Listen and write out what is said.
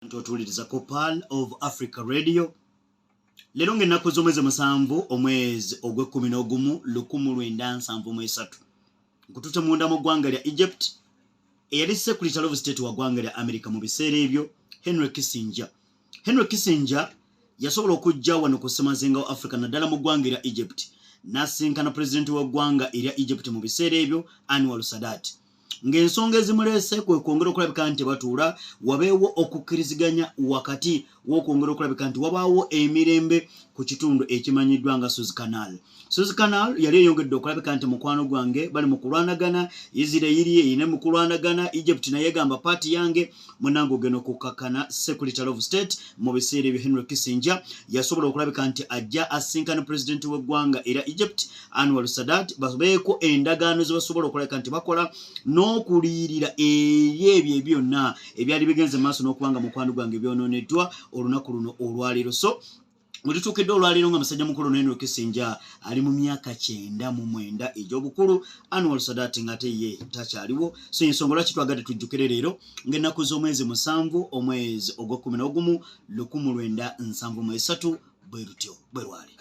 Tuwuliriza ko Pearl of Africa Radio. Leero ng'ennaku z'omwezi musanvu omwezi ogw'Ekkumi 1973 nkututte munda mu ggwanga lya Egypt eyali Secretary of State wa ggwanga lya America mu biseera ebyo Henry Kissinger yasobola okujja wano ku ssemazinga wa Africa naddala mu ggwanga lya Egypt n'asinkana pulezidenti wa ggwanga erya Egypt mu biseera ebyo Anwar Sadat. Ng'ensonga ezimulese kwe kwongera okulabika nti batuula wabeewo okukkiriziganya wakati w'okwongera okulabika nti wabaawo emirembe ku kitundu ekimanyiddwa nga Suez Canal. Suez Canal yali eyongedde okulabika nti mukwano gwange bali mu kulwanagana, Israel eyina mu kulwanagana, Egypt naye egamba paati yange munange ogenda okukakkana Secretary of State mu biseera ebyo Henry Kissinger yasobola okulabika nti ajja asinkana pulezidenti w'eggwanga era Egypt Anwar Sadat babeeko endagaano ze basobola okulabika nti bakola n'okuliyirira ebyo byonna ebyali bigenze maaso n'okubanga mukwano gwange byonooneddwa olunaku luno olwaleero. So mulituukiddwa olwaleero nga musajja mukulu Henry Kissinger ali mu myaka 99 egy'obukulu, Anwar Sadat ng'ate ye takyaliwo. So ensonga lwaki twagadde tujjukire leero ng'ennaku z'omwezi musanvu omwezi ogw'Ekkumi 1973 bwe lutyo bwe lwali.